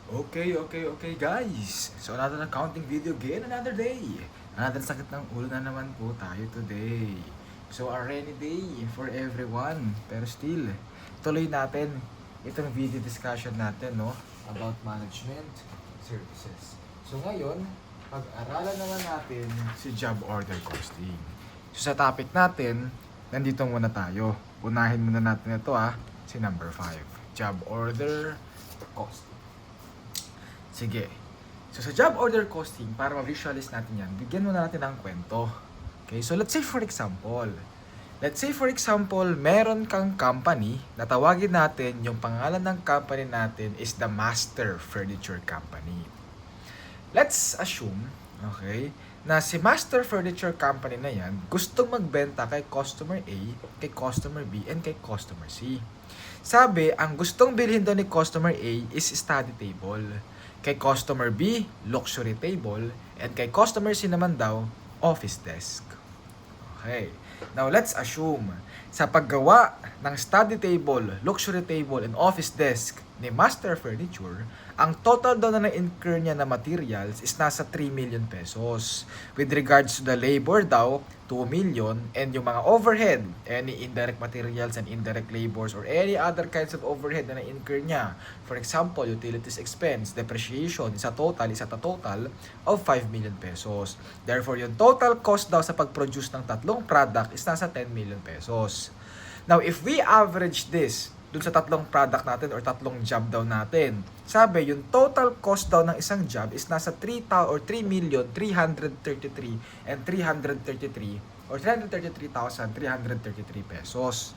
Okay guys. So another accounting video again, another day. Another sakit ng ulo na naman po tayo today. So a rainy day for everyone. Pero still, tuloy natin itong video discussion natin, no? About management services. So ngayon, pag-aralan naman natin si job order costing. So sa topic natin, nandito muna tayo. Unahin muna natin ito si number 5. Job order costing. Sige. So sa job order costing, para ma-visualize natin yan, bigyan muna natin ng kwento. Okay, so let's say for example, meron kang company na tawagin natin, yung pangalan ng company natin is the Master Furniture Company. Let's assume, okay, na si Master Furniture Company na yan, gustong magbenta kay customer A, kay customer B, and kay customer C. Sabi, ang gustong bilhin daw ni customer A is study table. Kay customer B, luxury table. And kay customer C naman daw, office desk. Okay. Now, let's assume, sa paggawa ng study table, luxury table, and office desk ni Master Furniture, ang total daw na na-incur niya na materials is nasa 3 million pesos. With regards to the labor daw, 2 million, and yung mga overhead, any indirect materials and indirect labors or any other kinds of overhead na na-incur niya. For example, utilities expense, depreciation, is a total of 5 million pesos. Therefore, yung total cost daw sa pag-produce ng tatlong product is nasa 10 million pesos. Now, if we average this dun sa tatlong product natin or tatlong job daw natin, sabi, yung total cost daw ng isang job is nasa 3,333 and 333 or 333,333 pesos.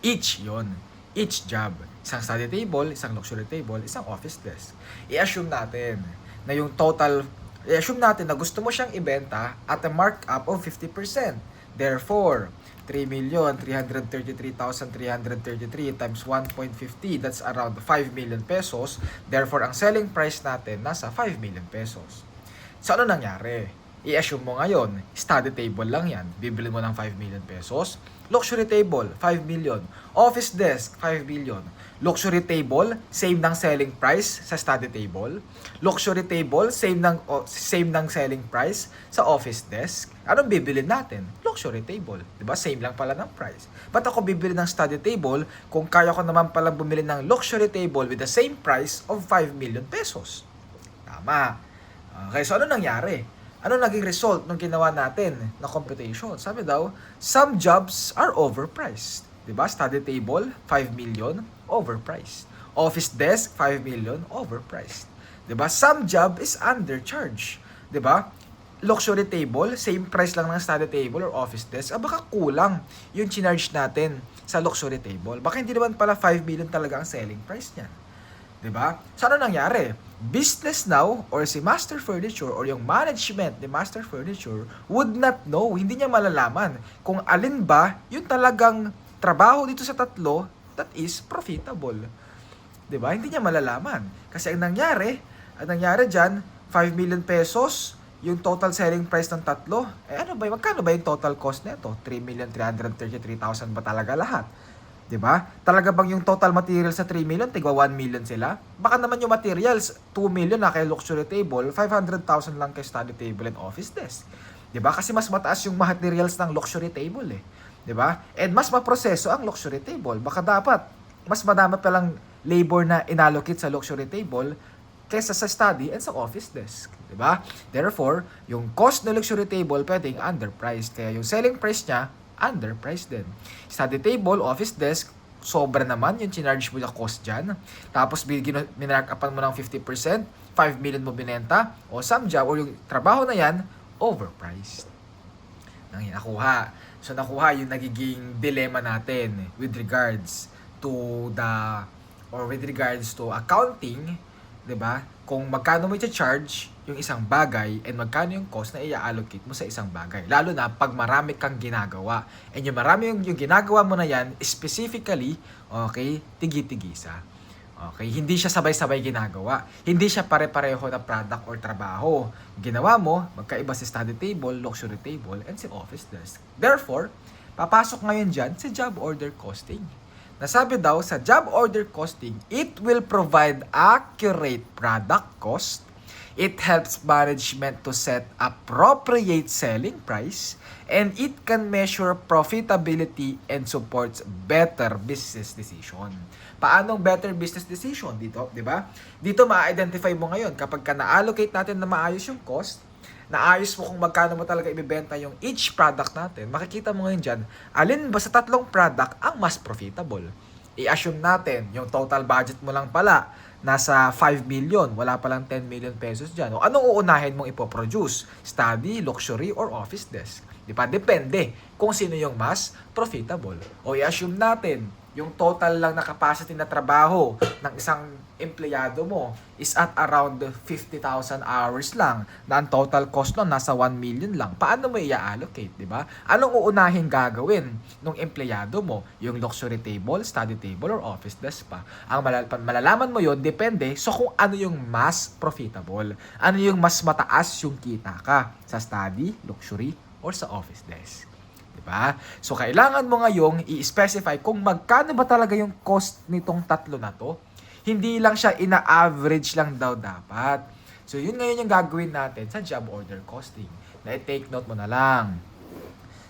Each yon. Each job. Isang study table, isang luxury table, isang office desk. I-assume natin na yung total, i-assume natin na gusto mo siyang ibenta at a markup of 50%. Therefore, 3,333,333 times 1.50, that's around 5 million pesos. Therefore, ang selling price natin nasa 5 million pesos. So, ano nangyari? I-assume mo ngayon, study table lang yan. Bibili mo ng 5 million pesos. Luxury table, 5 million. Office desk, 5 million. Luxury table, same ng selling price sa study table. Luxury table, same ng selling price sa office desk. Anong bibili natin? Luxury table. Diba? Same lang pala ng price. Ba't ako bibili ng study table kung kaya ko naman palang bumili ng luxury table with the same price of 5 million pesos? Tama. Okay, so ano nangyari? Ano naging result ng ginawa natin na computation? Sabi daw, some jobs are overpriced. Diba? Study table, 5 million, overpriced. Office desk, 5 million, overpriced. Diba? Some job is undercharged. Diba? Luxury table, same price lang ng study table or office desk. Baka kulang yung charge natin sa luxury table. Baka hindi naman pala 5 million talaga ang selling price niya. Diba? So ano nangyari? Business now or si Master Furniture or yung management ni Master Furniture would not know, hindi niya malalaman kung alin ba yung talagang trabaho dito sa tatlo that is profitable. Diba? Hindi niya malalaman. Kasi ang nangyari dyan, 5 million pesos, yung total selling price ng tatlo, ano ba, magkano ba yung total cost nito? 3,333,000 ba talaga lahat? 'Di ba? Talaga bang yung total materials sa 3 million, tigwa 1 million sila? Baka naman yung materials, 2 million na kay luxury table, 500,000 lang kay study table and office desk. 'Di ba? Kasi mas mataas yung materials ng luxury table 'Di ba? And mas maproseso ang luxury table. Baka dapat mas madami pa lang labor na inallocate sa luxury table kaysa sa study and sa office desk. 'Di ba? Therefore, yung cost ng luxury table pwedeng underpriced. Kaya yung selling price niya underpriced din. Study table, office desk, sobra naman yung chinarge mo na cost dyan. Tapos minarkapan mo ng 50%, 5 million mo binenta, o some job, o yung trabaho na yan, overpriced. Nang nakuha. So nakuha yung nagiging dilemma natin with regards to accounting, 'di ba? Kung magkano mo i-charge yung isang bagay and magkano yung cost na i-allocate mo sa isang bagay. Lalo na pag marami kang ginagawa. And yung marami yung ginagawa mo na yan, specifically, okay, tigi-tigisa. Okay, hindi siya sabay-sabay ginagawa. Hindi siya pare-pareho na product or trabaho. Ginawa mo, magkaiba si study table, luxury table, and si office desk. Therefore, papasok ngayon dyan si job order costing. Nasabi daw sa job order costing, it will provide accurate product cost. It helps management to set appropriate selling price, and it can measure profitability and supports better business decision. Paanong better business decision dito, 'di ba? Dito ma-identify mo ngayon kapag na-allocate natin na maayos yung cost, naayos mo kung magkano mo talaga ibebenta yung each product natin, makikita mo ngayon dyan, alin ba sa tatlong product ang mas profitable? I-assume natin, yung total budget mo lang pala, nasa 5 million, wala palang 10 million pesos dyan. O anong uunahin mong ipoproduce? Study, luxury, or office desk? Di ba? Depende kung sino yung mas profitable. O i-assume natin, yung total lang na capacity na trabaho ng isang empleyado mo is at around 50,000 hours lang na ang total cost nun nasa 1 million lang. Paano mo i-allocate, di ba? Anong uunahin gagawin ng empleyado mo? Yung luxury table, study table, or office desk pa? Ang malalaman mo yon depende so kung ano yung mas profitable. Ano yung mas mataas yung kita ka sa study, luxury, or sa office desk. Diba? So, kailangan mo ngayong i-specify kung magkano ba talaga yung cost nitong tatlo na to. Hindi lang siya ina-average lang daw dapat. So, yun ngayon yung gagawin natin sa job order costing. Na i-take note mo na lang.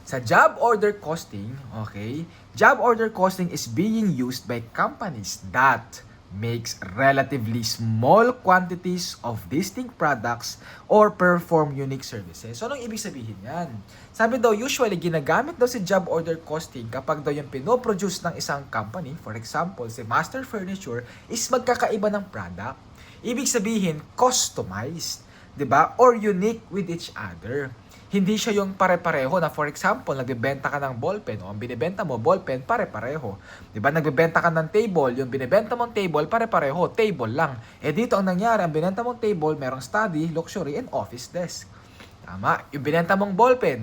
Sa job order costing, okay, job order costing is being used by companies that makes relatively small quantities of distinct products or perform unique services. So, anong ibig sabihin yan? Sabi daw, usually, ginagamit daw si job order costing kapag daw yung pinoproduce ng isang company, for example, si Master Furniture, is magkakaiba ng product. Ibig sabihin, customized, 'di ba? Or unique with each other. Hindi siya yung pare-pareho na, for example, nagbebenta ka ng ballpen o ang binibenta mo, ballpen, pare-pareho. Diba? Nagbebenta ka ng table, yung binibenta mong table, pare-pareho, table lang. Eh dito ang nangyari, ang binenta mong table, merong study, luxury, and office desk. Tama? Yung binenta mong ballpen,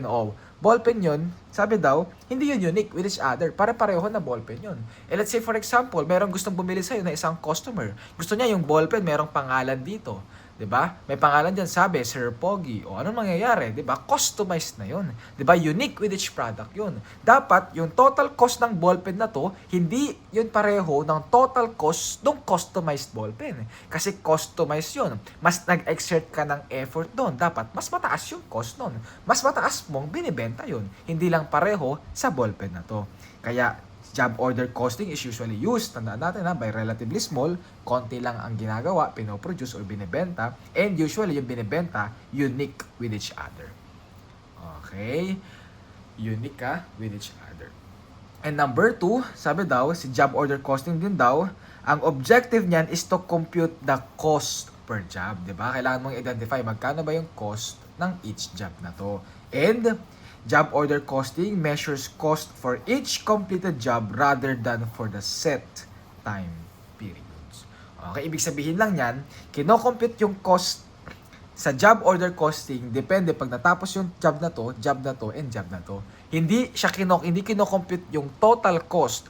o ballpen yun, sabi daw, hindi yun unique with each other. Pare-pareho na ballpen yun. Eh let's say, for example, merong gustong bumili sa'yo na isang customer. Gusto niya yung ballpen, merong pangalan dito. 'Di ba? May pangalan diyan, sabi Sir Pogi. O anong mangyayari, 'di ba? Customized na 'yon. 'Di ba? Unique with each product 'yon. Dapat yung total cost ng ballpen na 'to, hindi 'yun pareho ng total cost ng customized ballpen. Kasi customized 'yun. Mas nag-exert ka ng effort doon. Dapat mas mataas yung cost noon. Mas mataas mong binibenta 'yun. Hindi lang pareho sa ballpen na 'to. Kaya job order costing is usually used, tandaan natin by relatively small, konti lang ang ginagawa, pinoproduce or binibenta, and usually yung binibenta, unique with each other. Okay? Unique with each other. And number 2, sabi daw, si job order costing din daw, ang objective niyan is to compute the cost per job. Diba? Kailangan mong identify magkano ba yung cost ng each job na to. And job order costing measures cost for each completed job rather than for the set time periods. Okay, ibig sabihin lang yan, kino-compute yung cost sa job order costing, depende pag natapos yung job na to, and job na to. Hindi kino-compute yung total cost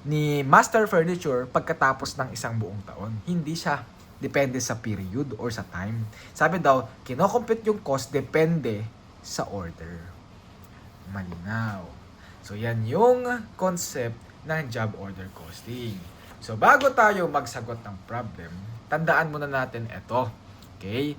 ni Master Furniture pagkatapos ng isang buong taon. Hindi siya depende sa period or sa time. Sabi daw, kino-compute yung cost depende sa order. Malinaw. So, yan yung concept ng job order costing. So, bago tayo magsagot ng problem, tandaan muna natin ito. Okay?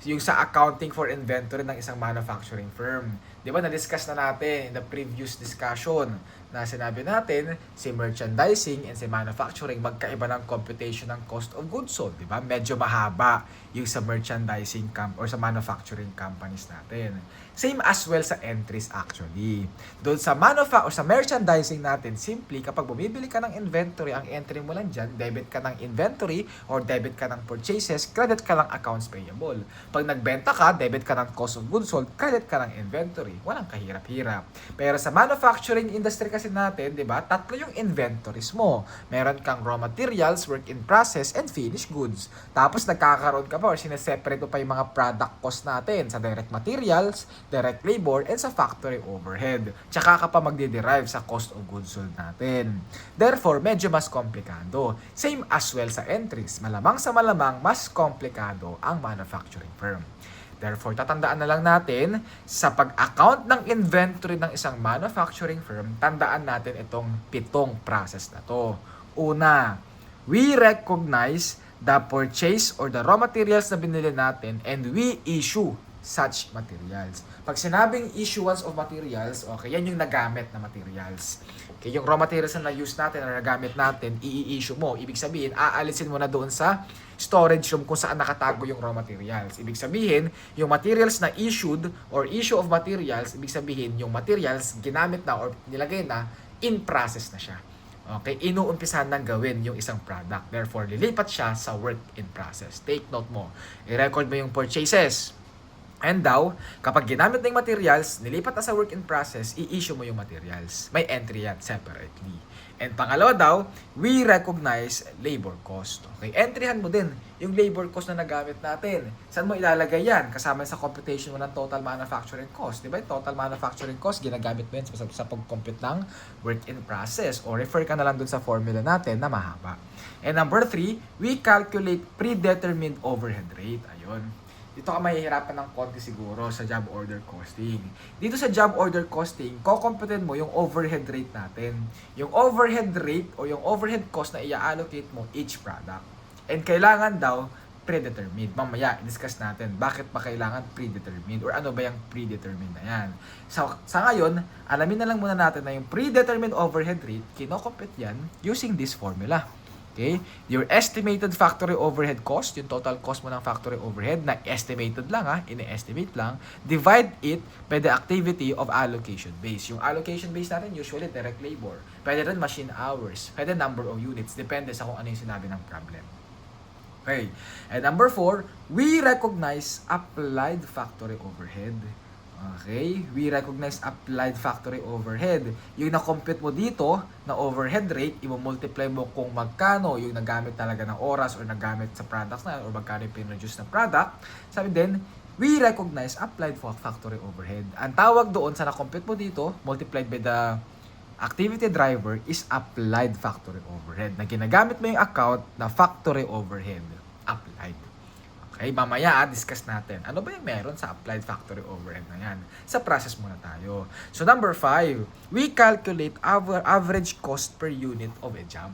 Yung sa accounting for inventory ng isang manufacturing firm. Di ba, na-discuss na natin in the previous discussion na sinabi natin, si merchandising and si manufacturing magkaiba ng computation ng cost of goods sold. Di ba? Medyo mahaba yung sa merchandising or sa manufacturing companies natin. Same as well sa entries actually. Doon sa sa merchandising natin, simply kapag bumibili ka ng inventory, ang entry mo lang dyan, debit ka ng inventory or debit ka ng purchases, credit ka lang accounts payable. Pag nagbenta ka, debit ka ng cost of goods sold, credit ka ng inventory. Walang kahirap-hirap. Pero sa manufacturing industry kasi natin, di ba, tatlo yung inventories mo. Meron kang raw materials, work in process, and finished goods. Tapos nagkakaroon ka pa or sineseparate mo pa yung mga product cost natin sa direct materials, direct labor, and sa factory overhead. Tsaka ka pa magde-derive sa cost of goods sold natin. Therefore, medyo mas komplikado. Same as well sa entries. Malamang sa malamang, mas komplikado ang manufacturing firm. Therefore, tatandaan na lang natin sa pag-account ng inventory ng isang manufacturing firm, tandaan natin itong 7 process na to. Una, we recognize the purchase or the raw materials na binili natin and we issue such materials. Pag sinabing issuance of materials, okay, yan yung nagamit na materials. Okay, yung raw materials na na-use natin na nagamit natin, i-issue mo. Ibig sabihin, aalisin mo na doon sa storage room kung saan nakatago yung raw materials. Ibig sabihin, yung materials na issued or issue of materials, ibig sabihin, yung materials ginamit na or nilagay na, in process na siya. Okay, inuumpisahan nang gawin yung isang product. Therefore, lilipat siya sa work in process. Take note mo. I-record mo yung purchases. And daw, kapag ginamit na yung materials, nilipat na sa work in process, i-issue mo yung materials. May entry yan separately. And pangalawa daw, we recognize labor cost. Okay, entryhan mo din yung labor cost na nagamit natin. Saan mo ilalagay yan? Kasama sa computation mo ng total manufacturing cost. Diba? Total manufacturing cost, ginagamit mo yan sa pag-compute ng work in process. O refer ka na lang dun sa formula natin na mahaba. And number 3, we calculate predetermined overhead rate. Ayun. Dito ka mahihirapan ng konti siguro sa job order costing. Dito sa job order costing, kukomputin mo yung overhead rate natin. Yung overhead rate o yung overhead cost na i-allocate mo each product. And kailangan daw predetermined. Mamaya, i-discuss natin bakit pa kailangan predetermined or ano ba yung predetermined na yan. So, sa ngayon, alamin na lang muna natin na yung predetermined overhead rate, kinocompute yan using this formula. Okay? Your estimated factory overhead cost, yung total cost mo ng factory overhead na estimated lang ini-estimate lang, divide it by the activity of allocation base. Yung allocation base natin usually direct labor. Pwede rin machine hours, pwede number of units, depende sa kung ano yung sinabi ng problem. Okay. And number 4, we recognize applied factory overhead. Okay, we recognize applied factory overhead. Yung na-compute mo dito na overhead rate, i-multiply mo kung magkano yung nagamit talaga ng oras or nagamit sa products na or magkano yung pinroduce na product. Sabi din, we recognize applied factory overhead. Ang tawag doon sa na-compute mo dito, multiplied by the activity driver is applied factory overhead. Na ginagamit mo yung account na factory overhead. Applied. Okay, mamaya discuss natin. Ano ba yung meron sa applied factory overhead na yan? Sa process muna tayo. So number 5, we calculate our average cost per unit of a job.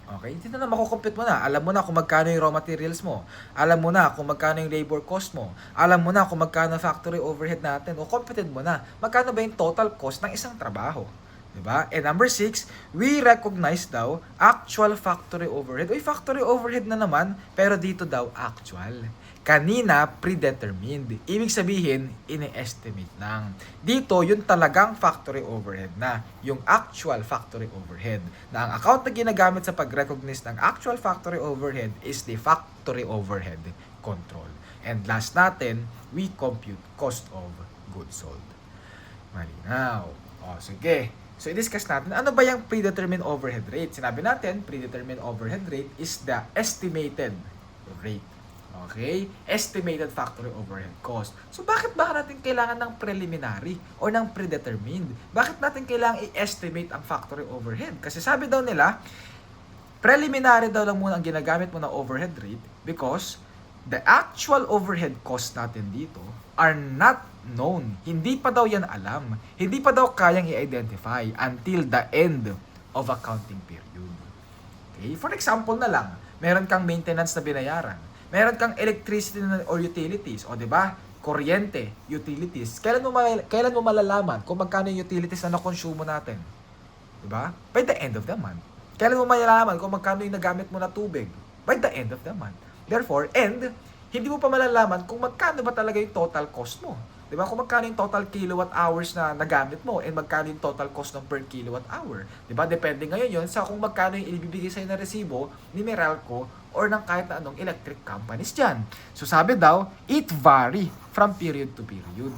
Okay, dito na makukompute mo na. Alam mo na kung magkano yung raw materials mo. Alam mo na kung magkano yung labor cost mo. Alam mo na kung magkano factory overhead natin. O computed mo na. Magkano ba yung total cost ng isang trabaho? Diba? And number 6, we recognize daw actual factory overhead. Uy, factory overhead na naman, pero dito daw actual. Kanina, predetermined. Ibig sabihin, ini-estimate lang. Dito, yung talagang factory overhead na. Yung actual factory overhead. Na ang account na ginagamit sa pag-recognize ng actual factory overhead is the factory overhead control. And last natin, we compute cost of goods sold. Malinaw. O, sige. So, i-discuss natin, ano ba yung predetermined overhead rate? Sinabi natin, predetermined overhead rate is the estimated rate. Okay? Estimated factory overhead cost. So, bakit natin kailangan ng preliminary or ng predetermined? Bakit natin kailangan i-estimate ang factory overhead? Kasi sabi daw nila, preliminary daw lang muna ang ginagamit mo ng overhead rate because the actual overhead cost natin dito are not known. Hindi pa daw yan alam. Hindi pa daw kayang i-identify until the end of accounting period. Okay? For example na lang, meron kang maintenance na binayaran. Meron kang electricity or utilities. O, di ba? Kuryente, utilities. Kailan mo malalaman kung magkano yung utilities na nakonsumo natin? Di ba? By the end of the month. Kailan mo malalaman kung magkano yung nagamit mo na tubig? By the end of the month. Therefore, hindi mo pa malalaman kung magkano ba talaga yung total cost mo. Diba? Kung magkano yung total kilowatt hours na nagamit mo and magkano yung total cost ng per kilowatt hour. Diba? Depende ngayon yun sa kung magkano yung ibibigay sa'yo na resibo ni Meralco or ng kahit na anong electric companies dyan. So sabi daw, it vary from period to period.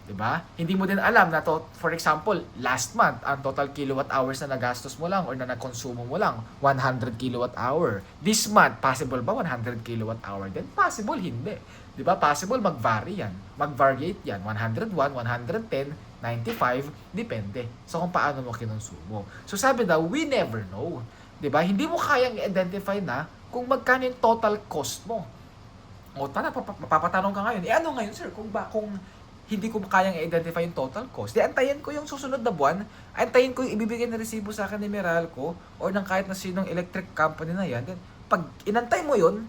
Diba? Hindi mo din alam na to, for example, last month, ang total kilowatt hours na nagastos mo lang or na nakonsumo mo lang, 100 kilowatt hour. This month, possible ba 100 kilowatt hour din? Possible, hindi. Diba? Possible, mag-vary yan. Mag-variate yan. 101, 110, 95, depende. So, kung paano mo kinonsumo. So, sabi daw, we never know. Diba? Hindi mo kayang i-identify na kung magkano yung total cost mo. O tara, mapapatanong ka ngayon, ano ngayon sir, kung hindi ko kayang i-identify yung total cost, di antayin ko yung susunod na buwan, antayin ko yung ibibigay na resibo sa akin ni Meralco or ng kahit na sinong electric company na yan, then pag inantay mo yun,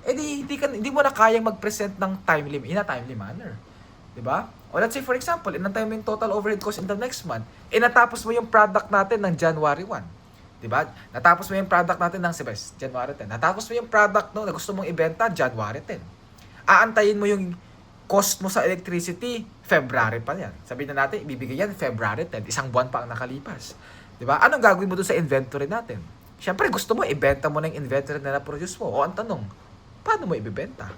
hindi mo na kayang mag-present ng in a timely manner. Diba? O let's say for example, inantay mo yung total overhead cost in the next month, natapos mo yung product natin ng January 1. Diba? Natapos mo yung product natin ng January 10. Natapos mo yung product na gusto mong ibenta January 10. Aantayin mo yung cost mo sa electricity, February pa yan. Sabihin na natin, ibibigay yan February 10. Isang buwan pa ang nakalipas. Diba? Anong gagawin mo doon sa inventory natin? Siyempre, gusto mo, ibenta mo na yung inventory na na-produce mo. O ang tanong, paano mo ibibenta?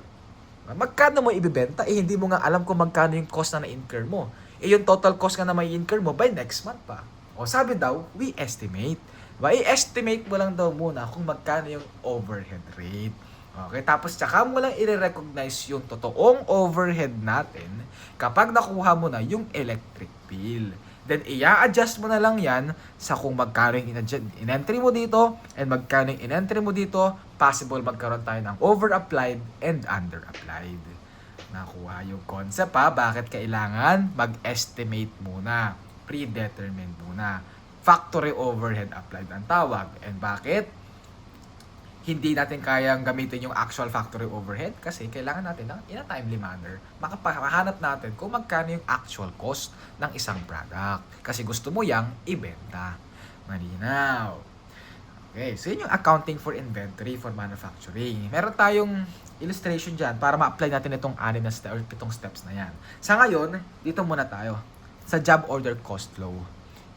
Magkano mo ibibenta? Hindi mo nga alam kung magkano yung cost na na-incur mo. Yung total cost nga na may incur mo by next month pa. O sabi daw, we estimate. Diba? I-estimate mo lang daw muna kung magkano yung overhead rate. Okay, tapos tsaka mo lang i-recognize yung totoong overhead natin kapag nakuha mo na yung electric bill. Then, i-adjust mo na lang yan sa kung magkano yung in-entry mo dito and magkano yung in-entry mo dito, possible magkaroon tayo ng over-applied and under-applied. Nakuha yung concept bakit kailangan mag-estimate muna, predetermined muna. Factory overhead applied ang tawag. And bakit? Hindi natin kayang gamitin yung actual factory overhead kasi kailangan natin in a timely manner makahanap natin kung magkano yung actual cost ng isang product. Kasi gusto mo yang ibenta. Malinaw. Okay, so yun yung accounting for inventory for manufacturing. Meron tayong illustration dyan para ma-apply natin itong 6 na steps or 7 steps na yan. Sa ngayon, dito muna tayo sa job order cost flow.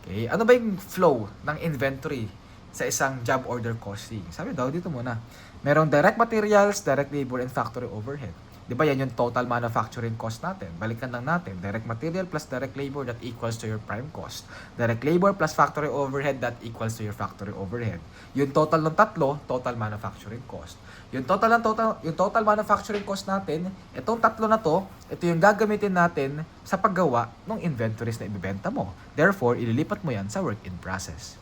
Okay, ano ba yung flow ng inventory sa isang job order costing? Sabi daw dito muna, merong direct materials, direct labor, and factory overhead. Di ba yan yung total manufacturing cost natin? Balikan lang natin, direct material plus direct labor that equals to your prime cost. Direct labor plus factory overhead that equals to your factory overhead. Yung total ng tatlo, total manufacturing cost. Yung total manufacturing cost natin, itong tatlo na to, ito yung gagamitin natin sa paggawa ng inventories na ibibenta mo. Therefore, ililipat mo yan sa work in process.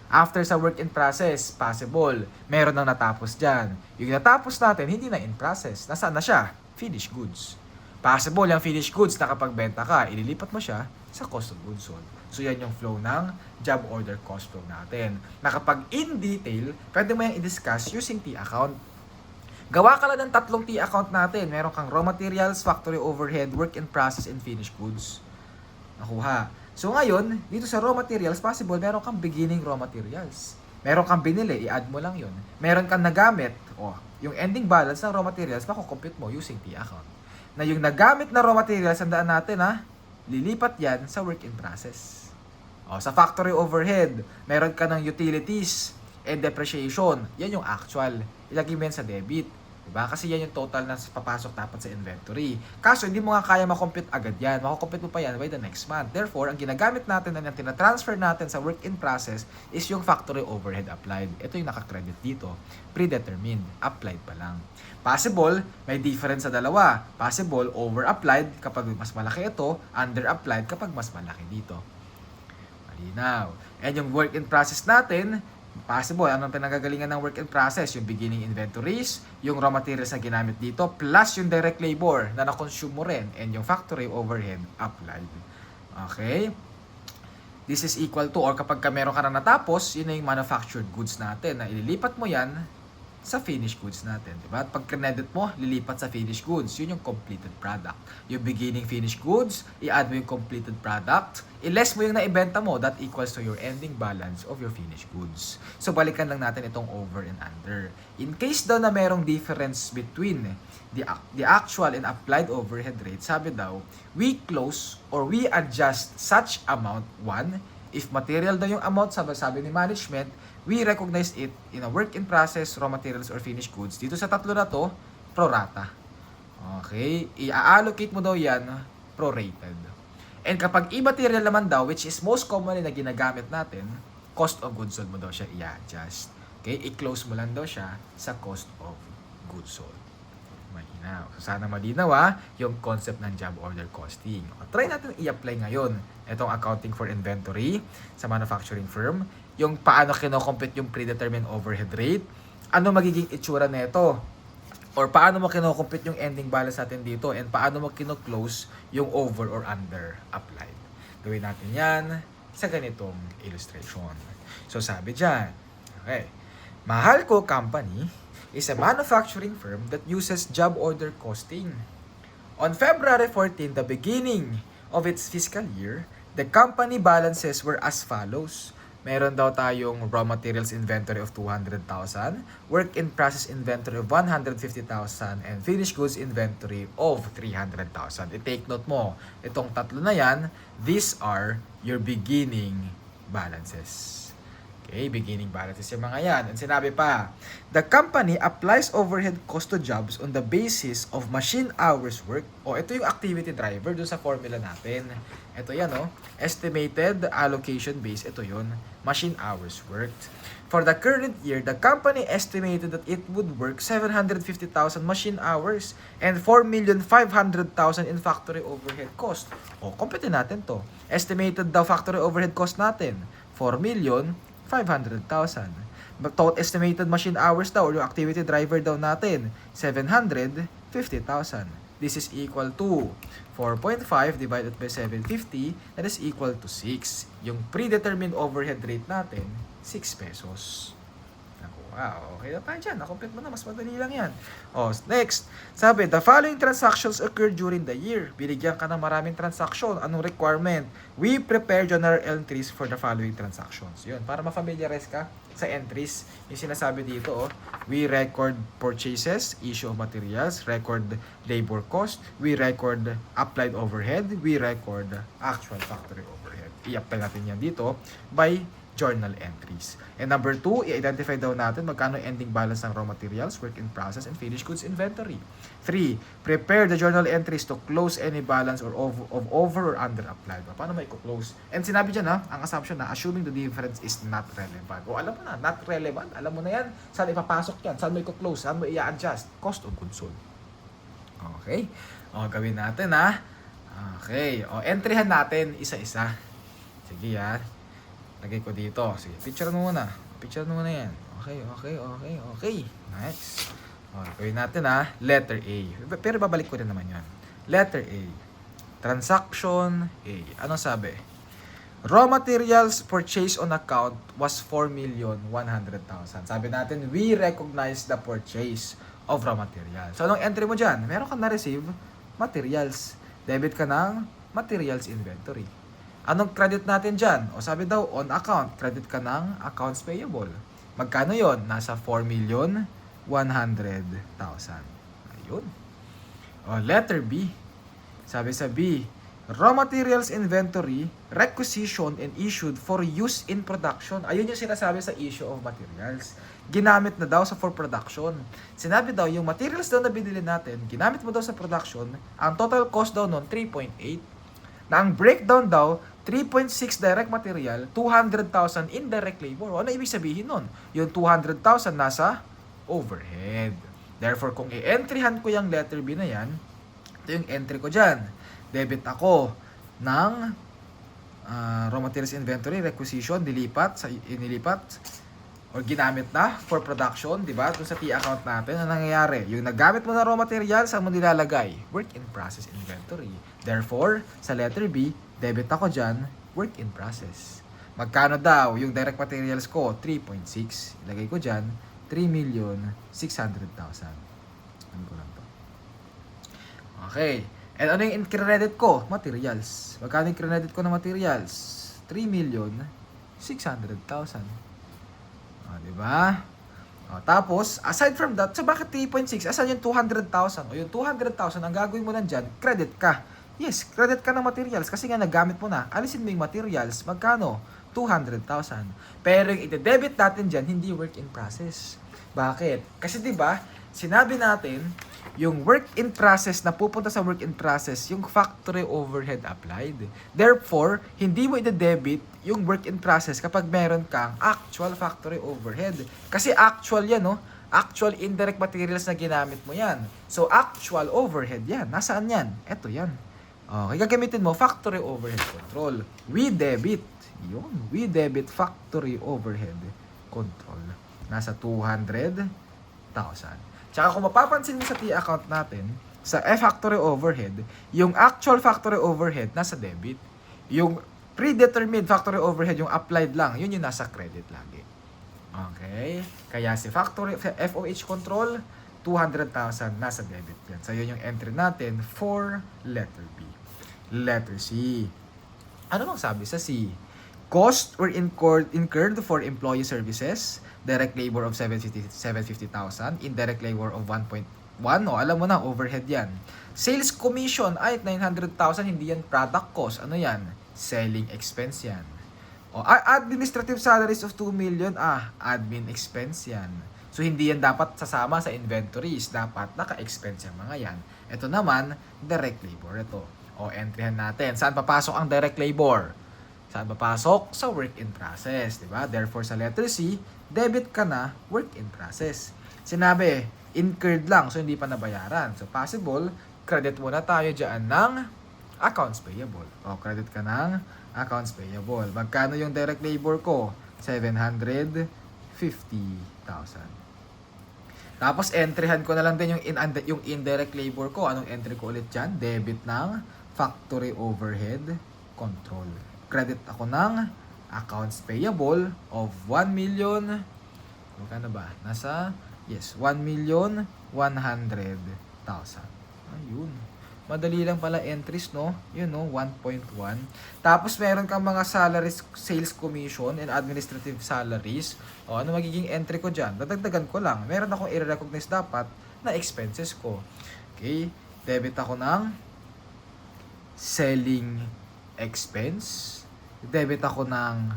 After sa work in process, possible, meron nang natapos dyan. Yung natapos natin, hindi na in process. Nasaan na siya? Finished goods. Possible yung finished goods na kapag benta ka, ililipat mo siya sa cost of goods sold. So yan yung flow ng job order cost flow natin. Na kapag in detail, pwede mo yung i-discuss using T account. Gawa ka lang ng 3 T account natin. Meron kang raw materials, factory overhead, work in process, and finished goods. Nakuha. So ngayon, dito sa raw materials, possible meron kang beginning raw materials. Meron kang binili, i-add mo lang yun. Meron kang nagamit, yung ending balance ng raw materials, makukompute mo using T account. Na yung nagamit na raw materials, tandaan natin lilipat yan sa work in process. Sa factory overhead, meron ka ng utilities and depreciation. Yan yung actual. Ilagay mo yan sa debit. Diba? Kasi yan yung total na papasok dapat sa inventory. Kaso, hindi mo nga kaya makompute agad yan. Makukompute mo pa yan by the next month. Therefore, ang ginagamit natin na yung tinatransfer natin sa work in process is yung factory overhead applied. Ito yung nakakredit dito. Predetermined. Applied pa lang. Possible, may difference sa dalawa. Possible, over-applied kapag mas malaki ito. Under-applied kapag mas malaki dito. Malinaw. And yung work in process natin, possible, anong pinagagalingan ng work in process? Yung beginning inventories, yung raw materials na ginamit dito, plus yung direct labor na na-consume mo rin, and yung factory overhead applied. Okay? This is equal to, or kapag meron ka na natapos, yun na yung manufactured goods natin, na ililipat mo yan sa finished goods natin. Diba? At pag credit mo, lilipat sa finished goods. Yun yung completed product. Yung beginning finished goods, i-add mo yung completed product, i-less mo yung naibenta mo, that equals to your ending balance of your finished goods. So, balikan lang natin itong over and under. In case daw na merong difference between the actual and applied overhead rate, sabi daw, we close or we adjust such amount, if material daw yung amount, sabi ni management, we recognize it in a work in process, raw materials, or finished goods. Dito sa tatlo na to, pro rata. Okay? I-allocate mo daw yan prorated. And kapag i-material naman daw, which is most commonly na ginagamit natin, cost of goods sold mo daw siya i-adjust. Okay? I-close mo lang daw siya sa cost of goods sold. Malinaw. So sana malinaw yung concept ng job order costing. Try natin i-apply ngayon itong accounting for inventory sa manufacturing firm. Yung paano kino-compute yung predetermined overhead rate. Ano magiging itsura nito Or paano mo kino-compute yung ending balance natin dito and paano mo kino-close yung over or under applied. Gawin natin yan sa ganitong illustration. So sabi dyan, okay, Mahalco Company is a manufacturing firm that uses job order costing. On February 14, the beginning of its fiscal year, the company balances were as follows. Meron daw tayong raw materials inventory of 200,000, work in process inventory of 150,000, and finished goods inventory of 300,000. I-take note mo, itong tatlo na yan, these are your beginning balances. Okay, beginning balances yung mga yan. And sinabi pa, the company applies overhead cost to jobs on the basis of machine hours work. O, ito yung activity driver dun sa formula natin. Ito yan, estimated allocation base. Ito yun, machine hours worked. For the current year, the company estimated that it would work 750,000 machine hours and 4,500,000 in factory overhead cost. O, compute natin to. Estimated daw factory overhead cost natin, 4,500,000. Total estimated machine hours daw, or yung activity driver daw natin, 750,000. This is equal to 4.5 divided by 750, that is equal to 6. Yung predetermined overhead rate natin, 6 pesos. Wow, okay na tayo dyan. Nakomplete mo na. Mas madali lang yan. Next. Sabi, the following transactions occurred during the year. Binigyan ka ng maraming transaction. Anong requirement? We prepare journal entries for the following transactions. Yun, para ma-familiarize ka sa entries. Yung sinasabi dito, we record purchases, issue of materials, record labor cost, we record applied overhead, we record actual factory overhead. I-apply natin yan dito by journal entries. And number 2, i-identify daw natin magkano ending balance ng raw materials, work in process, and finished goods inventory. 3, prepare the journal entries to close any balance or over or under applied. Paano mo i-close? And sinabi dyan ang assumption na assuming the difference is not relevant. O alam mo na, not relevant. Alam mo na yan. Saan ipapasok yan? Saan mo i-close? Saan mo i-adjust? Cost of goods sold. Okay. Gawin natin Okay. Entryhan natin isa-isa. Sige yan. Lagay ko dito. Sige, picture mo muna. Picture mo muna yan. Okay. Next. Gawin natin letter A. Pero babalik ko rin naman yan. Letter A. Transaction A. Anong sabi? Raw materials purchased on account was 4,100,000. Sabi natin, we recognize the purchase of raw materials. So, anong entry mo dyan? Meron kang na-receive materials. Debit ka ng materials inventory. Anong credit natin dyan? Sabi daw, on account, credit ka ng accounts payable. Magkano yon? Nasa 4,100,000. Ayun. Letter B. Sabi sa B, raw materials inventory, requisition and issued for use in production. Ayun yung sinasabi sa issue of materials. Ginamit na daw for production. Sinabi daw, yung materials daw na binili natin, ginamit mo daw sa production, ang total cost daw nun, 3.8. Na ang breakdown daw, 3.6 direct material, 200,000 indirect labor. Ano ibig sabihin nun? Yung 200,000 nasa overhead. Therefore, kung i-entryhan ko yung letter B na yan, ito yung entry ko dyan. Debit ako ng raw materials inventory, requisition, inilipat, or ginamit na for production, di ba? Doon sa T account natin, ano nangyayari? Yung nagamit mo na raw materials, saan mo nilalagay? Work in process inventory. Therefore, sa letter B, debit ako dyan, work in process. Magkano daw yung direct materials ko? 3.6. Ilagay ko dyan, 3,600,000. Ano ko lang to? Okay. And ano yung credit ko? Materials. Magkano yung credit ko na materials? 3,600,000. Diba? Tapos, aside from that, so bakit 3.6? Asan yung 200,000? O yung 200,000, ang gagawin mo nandyan, credit ka. Yes, credit ka ng materials kasi nga nagamit mo na. Alisin mo yung materials. Magkano? 200,000. Pero yung ide-debit natin dyan, hindi work in process. Bakit? Kasi diba, sinabi natin, yung work in process na pupunta sa work in process, yung factory overhead applied. Therefore, hindi mo ide-debit yung work in process kapag meron kang actual factory overhead. Kasi actual yan, actual indirect materials na ginamit mo yan. So, actual overhead yan. Nasaan yan? Eto yan. Okay, gagamitin mo factory overhead control. We debit factory overhead control. Nasa 200,000. Tsaka kung mapapansin mo sa T account natin, sa factory overhead, yung actual factory overhead nasa debit. Yung predetermined factory overhead, yung applied lang, yun yung nasa credit lagi. Okay? Kaya si factory FOH control, 200,000 nasa debit yan. So yun yung entry natin for letter B. Letter C. Ano bang sabi sa C? Cost were incurred for employee services, direct labor of 750,000, indirect labor of 1.1. O, alam mo na, overhead yan. Sales commission, ay 900,000, hindi yan product cost. Ano yan? Selling expense yan. O, administrative salaries of 2 million, admin expense yan. So, hindi yan dapat sasama sa inventories. Dapat naka-expense yung mga yan. Ito naman, direct labor. Ito. O, entryhan natin. Saan papasok ang direct labor? Saan papasok? Sa work in process, di ba? Therefore, sa letter C, debit ka na work in process. Sinabi, incurred lang, so hindi pa nabayaran. So, possible, credit muna tayo dyan ng accounts payable. O, credit ka ng accounts payable. Magkano yung direct labor ko? 750,000. Tapos, entryhan ko na lang din yung indirect labor ko. Anong entry ko ulit dyan? Debit ng factory overhead control. Credit ako ng accounts payable of 1 million. Magkano ba? Nasa, 1,100,000. Ayun. Madali lang pala entries, no? Yun, no? 1.1. Tapos, meron kang mga salaries, sales commission, and administrative salaries. O, ano magiging entry ko dyan? Dadagdagan ko lang. Meron akong i-recognize dapat na expenses ko. Okay? Debit ako ng selling expense. Debit ako ng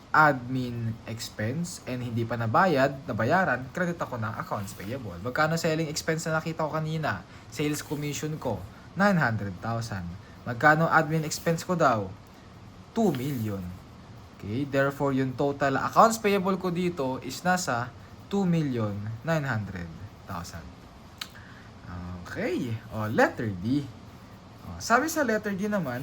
admin expense and hindi pa nabayaran, credit ako ng accounts payable. Magkano selling expense na nakita ko kanina? Sales commission ko, 900,000. Magkano admin expense ko daw? 2 million. Okay, therefore yung total accounts payable ko dito is nasa 2,900,000. Okay, letter D. Sabi sa letter D naman,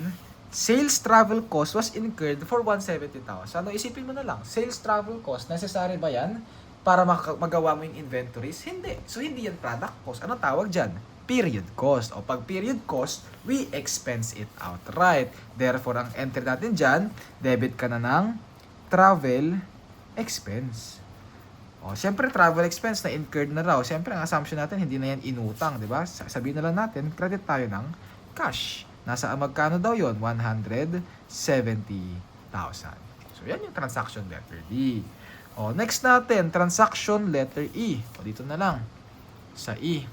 sales travel cost was incurred for 170,000. Ano, isipin mo na lang, sales travel cost, necessary ba yan para magawa mo yung inventories? Hindi. So, hindi yan product cost. Ano tawag dyan? Period cost. O pag period cost, we expense it outright. Therefore, ang entry natin dyan, debit ka na ng travel expense. O, siyempre, travel expense na incurred na raw. Siyempre, ang assumption natin, hindi na yan inutang, di ba? Sabihin na lang natin, credit tayo ng cash. Nasa magkano daw yon? 170,000. So, yan yung transaction letter D. O, next natin, transaction letter E. O, dito na lang. Sa E.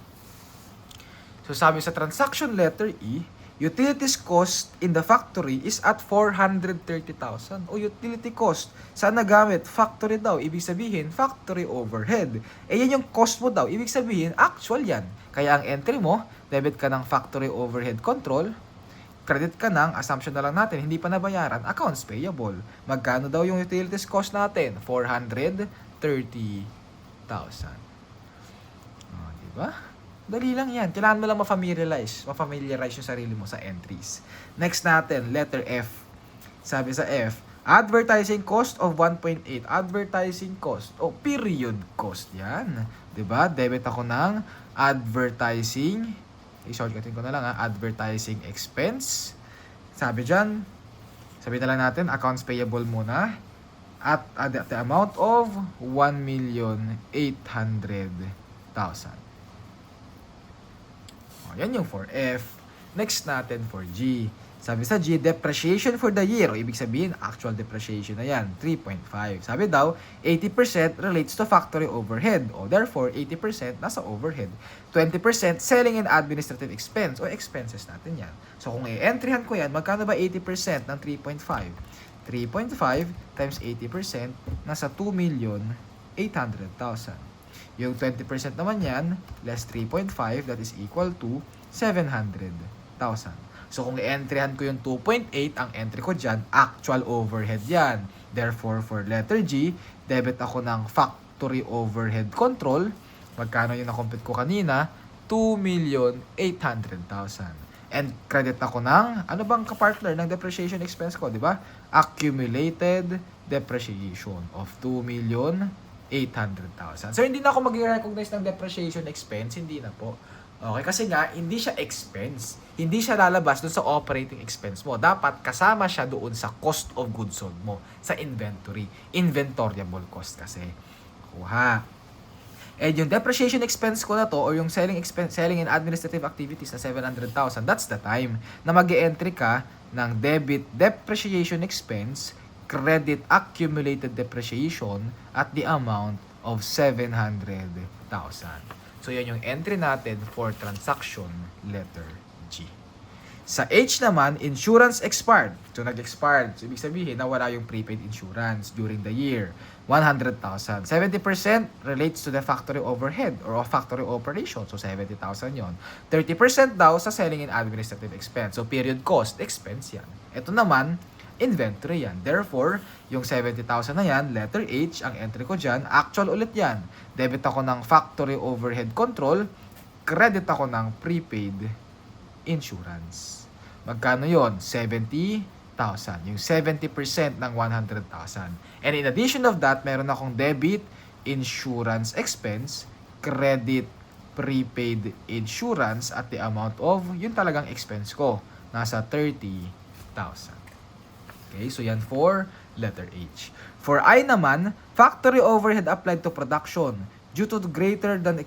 So, sabi sa transaction letter E, utilities cost in the factory is at 430,000. O, utility cost. Saan nagamit? Factory daw. Ibig sabihin, factory overhead. Yan yung cost mo daw. Ibig sabihin, actual yan. Kaya ang entry mo, debit ka ng factory overhead control, credit ka ng, assumption na lang natin, hindi pa nabayaran, accounts payable. Magkano daw yung utilities cost natin? 430,000. Diba? Dali lang yan. Kailangan mo lang ma-familiarize yung sarili mo sa entries. Next natin, letter F. Sabi sa F, advertising cost of 1.8. Advertising cost o period cost yan. Diba? Debit ako ng advertising, i-shortcutin ko na lang advertising expense. Sabi dyan, sabi na lang natin, accounts payable muna at the amount of 1,800,000. Yan yung for F. Next natin for G. Sabi sa G, depreciation for the year. O ibig sabihin, actual depreciation na yan, 3.5. Sabi daw, 80% relates to factory overhead. O therefore, 80% nasa overhead. 20% selling and administrative expense. O expenses natin yan. So kung i-entryhan ko yan, magkano ba 80% ng 3.5? 3.5 times 80% nasa 2,800,000. Yung 20% naman yan, less 3.5, that is equal to 700,000. So, kung i-entryhan ko yung 2.8, ang entry ko dyan, actual overhead yan. Therefore, for letter G, debit ako ng factory overhead control. Magkano yung na-compute ko kanina? 2,800,000. And credit ako ng, ano bang kapartner ng depreciation expense ko, di ba? Accumulated depreciation of 2,800,000. 800,000. So, hindi na ako mag-recognize ng depreciation expense. Hindi na po. Okay, kasi nga, hindi siya expense. Hindi siya lalabas doon sa operating expense mo. Dapat kasama siya doon sa cost of goods sold mo, sa inventory. Inventoriable cost kasi. Kuha. And yung depreciation expense ko na to, or yung selling and administrative activities na 700,000, that's the time na mag-e-entry ka ng debit depreciation expense, credit accumulated depreciation at the amount of 700,000. So, yan yung entry natin for transaction letter G. Sa H naman, insurance expired. So, nag-expired. So, ibig sabihin, nawala yung prepaid insurance during the year. 100,000. 70% relates to the factory overhead or factory operation. So, 70,000 yon. 30% daw sa selling and administrative expense. So, period cost, expense yan. Ito naman, inventory yan. Therefore, yung 70,000 na yan, letter H, ang entry ko dyan, actual ulit yan. Debit ako ng factory overhead control, credit ako ng prepaid insurance. Magkano yon? 70,000. Yung 70% ng 100,000. And in addition of that, meron akong debit insurance expense, credit prepaid insurance at the amount of, yun talagang expense ko. Nasa 30,000. Okay, so yan for letter H. For I naman, factory overhead applied to production. Due to greater than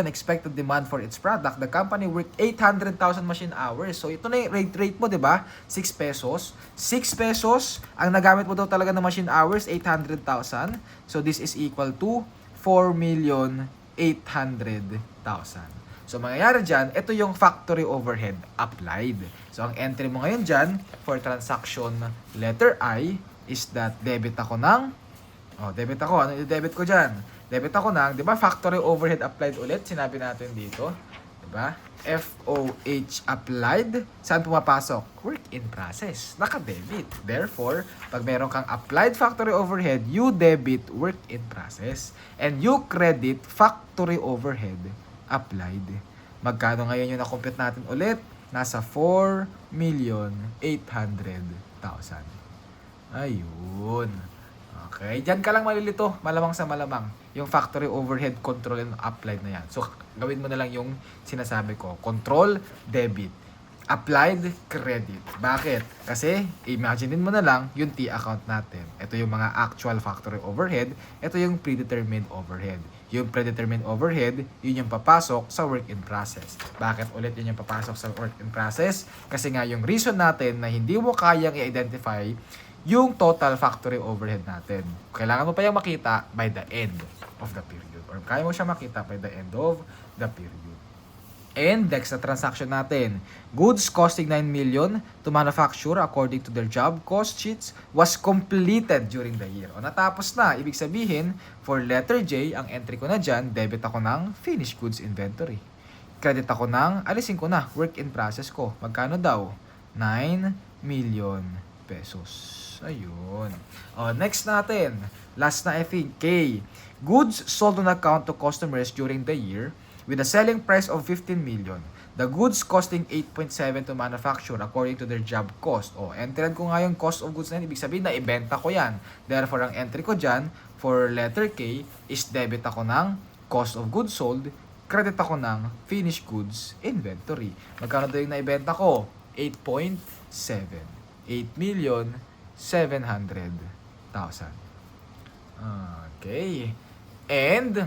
expected demand for its product, the company worked 800,000 machine hours. So ito na yung rate mo, 'di ba? 6 pesos. 6 pesos ang nagamit mo daw talaga ng machine hours, 800,000. So this is equal to 4,800,000. So, mangyayari dyan, ito yung factory overhead applied. So, ang entry mo ngayon dyan for transaction letter I is that debit ako ng, debit ako, ano yung debit ko dyan? Debit ako ng, di ba, factory overhead applied ulit, sinabi natin dito, di ba? FOH applied, saan pumapasok? Work in process, naka-debit. Therefore, pag meron kang applied factory overhead, you debit work in process. And you credit factory overhead applied. Magkano ngayon yung na-compute natin ulit? Nasa 4,800,000. Ayun. Okay. Diyan ka lang malilito. Malamang sa malamang. Yung factory overhead control and applied na yan. So, gawin mo na lang yung sinasabi ko. Control, debit. Applied, credit. Bakit? Kasi, imaginein mo na lang yung T account natin. Ito yung mga actual factory overhead. Ito yung predetermined overhead. Yung predetermined overhead, yun yung papasok sa work in process. Bakit ulit yun yung papasok sa work in process? Kasi nga yung reason natin na hindi mo kayang i-identify yung total factory overhead natin. Kailangan mo pa yung makita by the end of the period. Or kaya mo siya makita by the end of the period. And next na transaction natin, goods costing 9 million to manufacture according to their job cost sheets was completed during the year. O natapos na, ibig sabihin, for letter J, ang entry ko na dyan, debit ako ng finished goods inventory. Credit ako ng, alisin ko na, work in process ko. Magkano daw? 9 million pesos. Ayun. O, next natin, last na I think, K. Goods sold on account to customers during the year with a selling price of 15 million. The goods costing 8.7 to manufacture according to their job cost. O, entry ko nga yung cost of goods na yun. Ibig sabihin na ibenta ko yan. Therefore, ang entry ko dyan for letter K is debit ako ng cost of goods sold, credit ako ng finished goods inventory. Magkano daw yung naibenta ko? 8.7. 8,700,000. Okay. And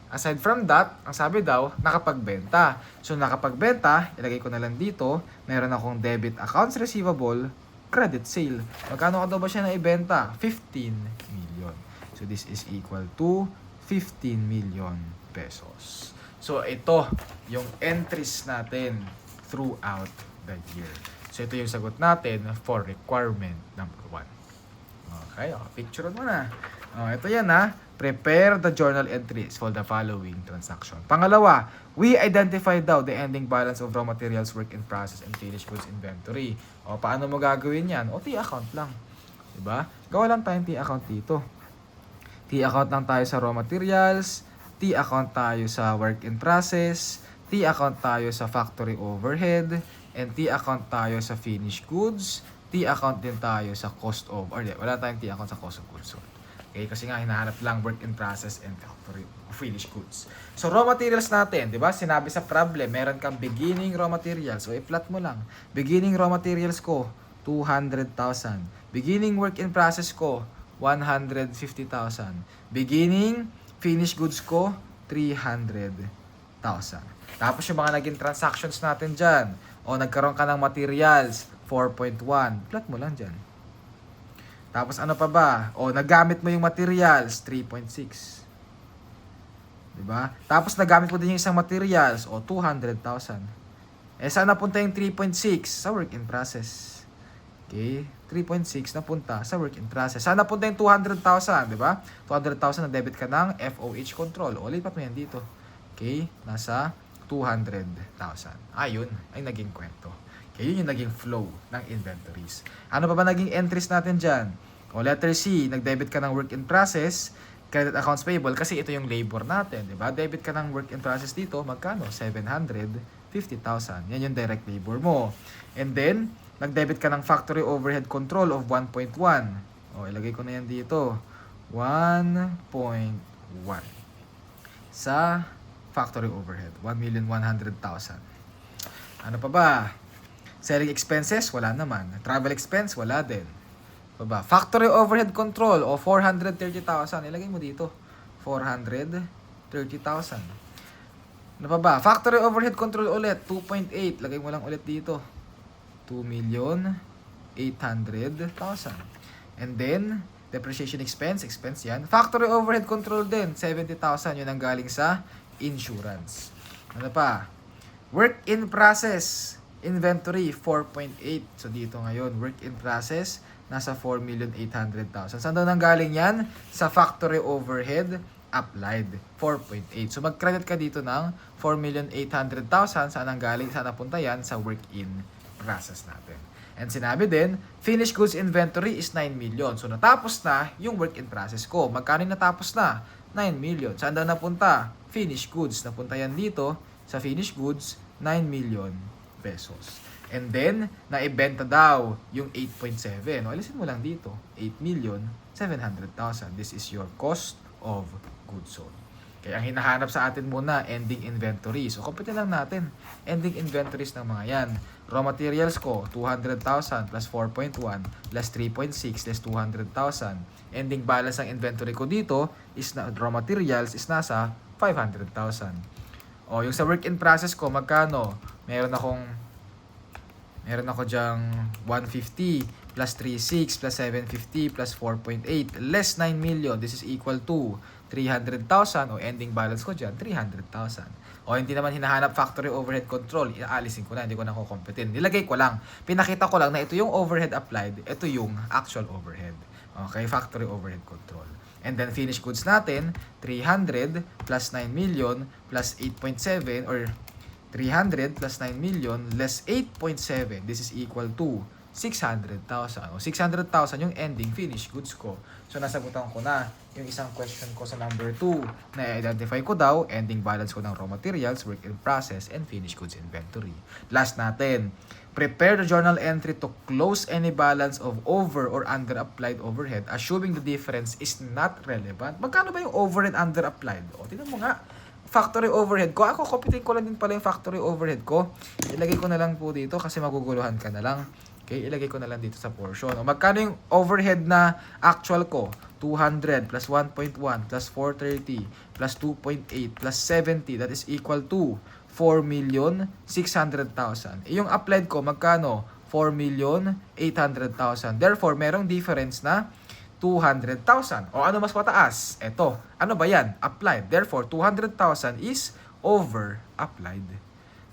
aside from that, ang sabi daw, nakapagbenta. So, nakapagbenta, ilagay ko na lang dito, meron akong debit accounts receivable, credit sale. Magkano ka daw ba siya naibenta? 15 million. So, this is equal to 15 million pesos. So, ito yung entries natin throughout the year. So, ito yung sagot natin for requirement number 1. Okay, picture mo na. Ito yan ha. Prepare the journal entries for the following transaction. Pangalawa, we identify daw the ending balance of raw materials, work in process, and finished goods inventory. O, paano mo gagawin yan? O, T-account lang. Diba? Gawa lang tayong T-account dito. T-account lang tayo sa raw materials, T-account tayo sa work in process, T-account tayo sa factory overhead, and T-account tayo sa finished goods, T-account din tayo sa cost of, or wala tayong T-account sa cost of goods sold. Okay, kasi nga hinahanap lang work in process and factory finished goods. So raw materials natin, 'di ba? Sinabi sa problem, meron kang beginning raw materials. So i-plot mo lang. Beginning raw materials ko 200,000. Beginning work in process ko 150,000. Beginning finished goods ko 300,000. Tapos yung mga naging transactions natin diyan, o nagkaroon ka ng materials 4.1. Plot mo lang diyan. Tapos ano pa ba? O nagamit mo yung materials 3.6. 'Di ba? Tapos nagamit mo din yung isang materials o 200,000. Eh saan napunta yung 3.6? Sa work in process. Okay? 3.6 napunta sa work in process. Saan napunta yung 200,000, 'di ba? 200,000 na debit ka ng FOH control. O lipat mo yan dito. Okay? Nasa 200,000. Ayun, ay naging kwento. Okay, yun yung naging flow ng inventories. Ano pa ba naging entries natin dyan? O letter C, nag-debit ka ng work in process, credit accounts payable, kasi ito yung labor natin, di ba? Debit ka ng work in process dito, magkano? 750,000. Yan yung direct labor mo. And then, nag-debit ka ng factory overhead control of 1.1. O, ilagay ko na yan dito. 1.1. Sa factory overhead, 1,100,000. Ano pa ba? Selling expenses, wala naman. Travel expense, wala din. Baba. Factory overhead control o 430,000. Ilagay mo dito. 430,000. Ano pa ba? Factory overhead control ulit. 2.8. Lagay mo lang ulit dito. 2,800,000. And then, depreciation expense yan. Factory overhead control din. 70,000. Yun ang galing sa insurance. Ano pa? Work in process. Inventory, 4.8. So, dito ngayon, work in process, nasa 4,800,000. Saan daw nanggaling yan? Sa factory overhead applied, 4.8. So, mag-credit ka dito ng 4,800,000. Saan nanggaling? Saan napunta yan? Sa work in process natin. And sinabi din, finished goods inventory is 9 million. So, natapos na yung work in process ko. Magkano natapos na? 9 million. Saan daw napunta? Finished goods. Napunta yan dito sa finished goods, 9 million pesos. And then, naibenta daw yung 8.7. O, alisin mo lang dito. 8,700,000. This is your cost of goods sold. Kaya ang hinahanap sa atin muna, ending inventories. So, compute lang natin. Ending inventories ng mga yan. Raw materials ko, 200,000 plus 4.1 plus 3.6 less 200,000. Ending balance ng inventory ko dito is na raw materials is nasa 500,000. O, yung sa work in process ko, magkano? Meron ako dyang 150 plus 36 plus 750 plus 4.8 less 9 million. This is equal to 300,000 o ending balance ko dyan, 300,000. O hindi naman hinahanap factory overhead control, iaalisin ko na, hindi ko na kukumpitin. Nilagay ko lang, pinakita ko lang na ito yung overhead applied, ito yung actual overhead. Okay, factory overhead control. And then finished goods natin, 300 plus 9 million plus 8.7 or 300 plus 9 million less 8.7. This is equal to 600,000. O 600,000 yung ending finished goods ko. So nasagutan ko na yung isang question ko sa number 2 na identify ko daw ending balance ko ng raw materials, work in process, and finished goods inventory. Last natin, prepare the journal entry to close any balance of over or under applied overhead assuming the difference is not relevant. Magkano ba yung over and under applied? O tingnan mo nga. Factory overhead ko. Ako, computing ko lang din pala yung factory overhead ko. Ilagay ko na lang po dito kasi maguguluhan ka na lang. Okay, ilagay ko na lang dito sa portion. O magkano yung overhead na actual ko? 200 plus 1.1 plus 430 plus 2.8 plus 70. That is equal to 4,600,000. Yung applied ko, magkano? 4,800,000. Therefore, merong difference na 200,000. O ano mas mataas? Ito. Ano ba yan? Applied. Therefore, 200,000 is over-applied.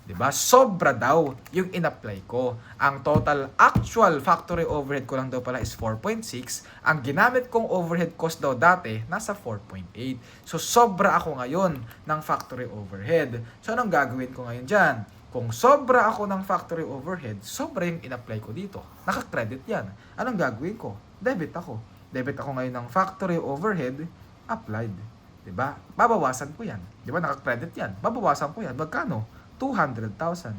Diba? Sobra daw yung in-apply ko. Ang total actual factory overhead ko lang daw pala is 4.6. Ang ginamit kong overhead cost daw dati, nasa 4.8. So, sobra ako ngayon ng factory overhead. So, anong gagawin ko ngayon dyan? Kung sobra ako ng factory overhead, sobra yung in-apply ko dito. Naka-credit yan. Anong gagawin ko? Debit ako. Debit ako ngayon ng factory overhead applied. Diba? Babawasan ko yan. Diba? Naka-credit yan. Babawasan ko yan. Magkano? 200,000.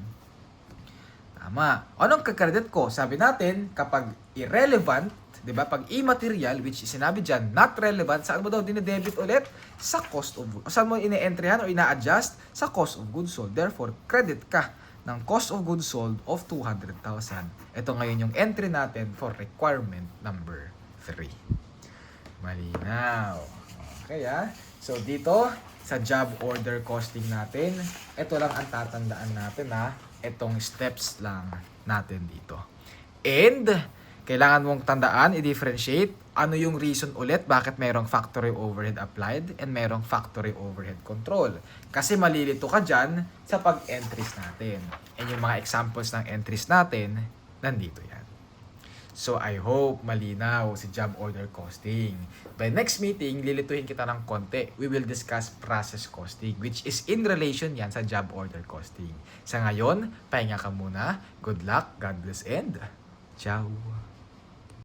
Tama. Anong ka-credit ko? Sabi natin, kapag irrelevant 'Di ba? Pag immaterial, which is sinabi dyan, not relevant, saan mo daw dinedebit ulit? Sa cost of goods. Saan mo ine-entryhan o ina-adjust? Sa cost of goods sold. Therefore, credit ka ng cost of goods sold of 200,000. Ito ngayon yung entry natin for requirement number 3. Malinaw. Okay, So, dito, sa job order costing natin, ito lang ang tatandaan natin, Itong steps lang natin dito. And, kailangan mong tandaan, i-differentiate ano yung reason ulit bakit mayroong factory overhead applied and mayroong factory overhead control. Kasi malilito ka dyan sa pag-entries natin. And yung mga examples ng entries natin, nandito yan. So, I hope malinaw si job order costing. By next meeting, lilituhin kita ng konti. We will discuss process costing, which is in relation yan sa job order costing. Sa ngayon, pahinga ka muna. Good luck, God bless, and ciao!